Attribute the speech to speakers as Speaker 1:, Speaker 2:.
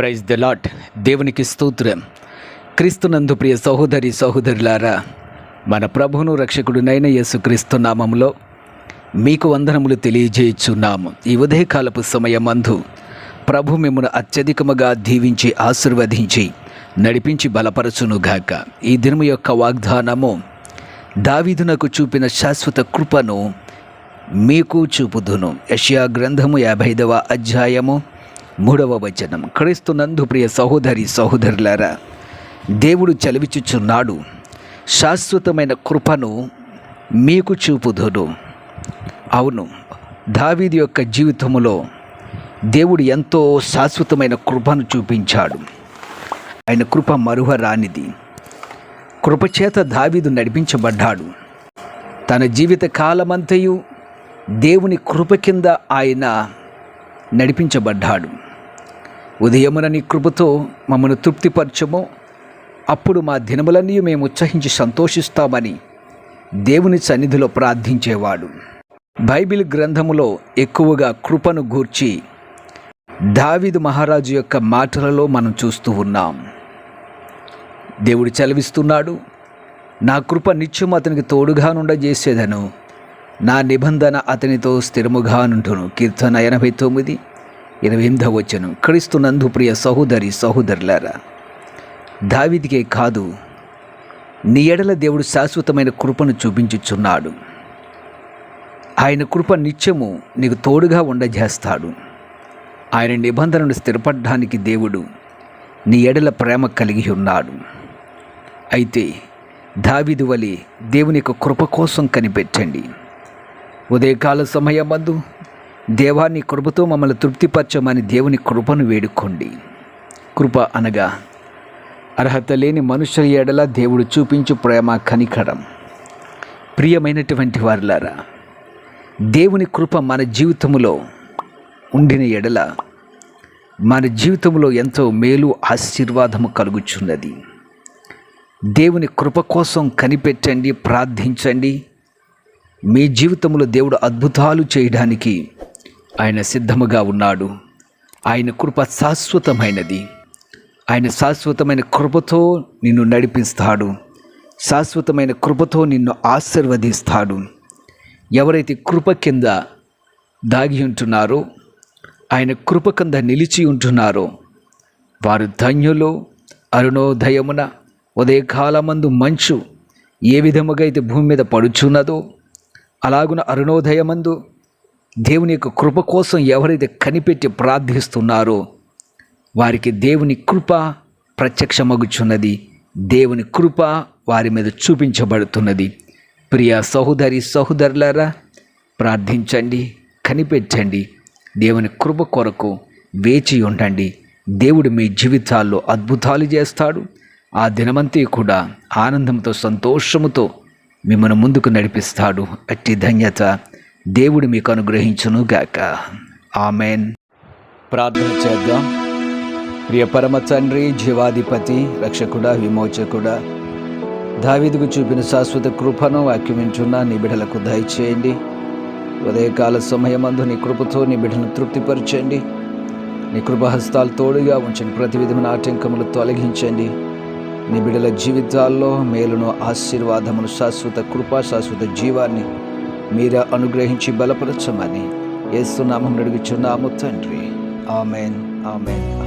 Speaker 1: Praise the lord. దేవునికి స్తోత్రం. క్రీస్తునందు ప్రియ సహోదరి సహోదరులారా, మన ప్రభువును రక్షకుడునైన యేసుక్రీస్తు నామములో మీకు వందనములు తెలియజేయుచున్నాము. ఈ ఉదయకాలపు సమయమందు ప్రభు మిమ్మల్ని అత్యధికముగా దీవించి ఆశీర్వదించి నడిపించి బలపరచునుగాక. ఈ దినము యొక్క వాగ్దానము, దావీదునకు చూపిన శాశ్వత కృపను మీకు చూపుదును. యెషయా గ్రంథము 55వ అధ్యాయము 3వ వచనం. క్రీస్తునందు ప్రియ సహోదరి సహోదరులారా, దేవుడు చలివిచుచున్నాడు, శాశ్వతమైన కృపను మీకు చూపుదును. అవును, దావీదు యొక్క జీవితంలో దేవుడు ఎంతో శాశ్వతమైన కృపను చూపించాడు. ఆయన కృప మరువరానిది. కృపచేత దావీదు నడిపించబడ్డాడు. తన జీవిత కాలమంతయు దేవుని కృప కింద ఆయన నడిపించబడ్డాడు. ఉదయమున నీ కృపతో మమ్మను తృప్తిపరచము, అప్పుడు మా దినములన్నీ మేము ఉత్సహించి సంతోషిస్తామని దేవుని సన్నిధిలో ప్రార్థించేవాడు. బైబిల్ గ్రంథములో ఎక్కువగా కృపను గూర్చి దావీదు మహారాజు యొక్క మాటలలో మనం చూస్తూ ఉన్నాం. దేవుడు చలవిస్తున్నాడు, నా కృప నిత్యం అతనికి తోడుగా నుండజేసేదను, నా నిబంధన అతనితో స్థిరముగా నుండును. కీర్తన 89:28 వచనం. క్రీస్తునందు ప్రియ సహోదరి సహోదరులారా, దావీదుకే కాదు, నీ ఎడల దేవుడు శాశ్వతమైన కృపను చూపించుచున్నాడు. ఆయన కృప నిత్యము నీకు తోడుగా ఉండజేస్తాడు. ఆయన నిబంధనను స్థిరపడడానికి దేవుడు నీ ఎడల ప్రేమ కలిగి ఉన్నాడు. అయితే దావీదు వలె దేవుని యొక్క కృప కోసం కనిపెట్టండి. ఉదయకాల సమయమందు, దేవా నీ కృపతో మమ్మల్ని తృప్తిపరచమని దేవుని కృపను వేడుకోండి. కృప అనగా అర్హత లేని మనుషుల ఎడల దేవుడు చూపించు ప్రేమ, కనికరం. ప్రియమైనటువంటి వారులారా, దేవుని కృప మన జీవితంలో ఉండిన ఎడల మన జీవితంలో ఎంతో మేలు, ఆశీర్వాదము కలుగుచున్నది. దేవుని కృప కోసం కనిపెట్టండి, ప్రార్థించండి. మీ జీవితంలో దేవుడు అద్భుతాలు చేయడానికి ఆయన సిద్ధముగా ఉన్నాడు. ఆయన కృప శాశ్వతమైనది. ఆయన శాశ్వతమైన కృపతో నిన్ను నడిపిస్తాడు. శాశ్వతమైన కృపతో నిన్ను ఆశీర్వదిస్తాడు. ఎవరైతే కృప కింద దాగి ఉంటున్నారో, ఆయన కృప కింద నిలిచి ఉంటున్నారో వారు ధన్యులు. అరుణోదయమున ఉదయకాలమందు మంచు ఏ విధముగా అయితే భూమి మీద పడుచున్నదో, అలాగున అరుణోదయమందు దేవుని యొక్క కృప కోసం ఎవరైతే కనిపెట్టి ప్రార్థిస్తున్నారో వారికి దేవుని కృప ప్రత్యక్షమగుచున్నది. దేవుని కృప వారి మీద చూపించబడుతున్నది. ప్రియ సహోదరి సహోదరులారా, ప్రార్థించండి, కనిపెట్టండి, దేవుని కృప కొరకు వేచి ఉండండి. దేవుడు మీ జీవితాల్లో అద్భుతాలు చేస్తాడు. ఆ దినమంతా కూడా ఆనందంతో, సంతోషముతో మిమ్మల్ని ముందుకు నడిపిస్తాడు. అట్టి ధన్యత దేవుడు మీకు అనుగ్రహించును గాక. ఆమెన్. ప్రార్థన చేద్దాం. ప్రియ పరమ తండ్రి, జీవాధిపతి, రక్షకుడా, విమోచకుడా, దావీదుకు చూపిన శాశ్వత కృపను వాక్యమించున్న నీ బిడ్డలకు దయచేయండి. ఉదయకాల సమయమందు నీ కృపతో నీ బిడ్డను తృప్తిపరచండి. నీ కృపహస్తాలు తోడుగా ఉంచండి. ప్రతి విధమైన ఆటంకములు తొలగించండి. నీ బిడ్డల జీవితాల్లో మేలును, ఆశీర్వాదమును, శాశ్వత కృప, శాశ్వత జీవాన్ని మీరే అనుగ్రహించి బలపరచమని యేసు నామమున అడుగుచున్నాము తండ్రి. Amen, amen.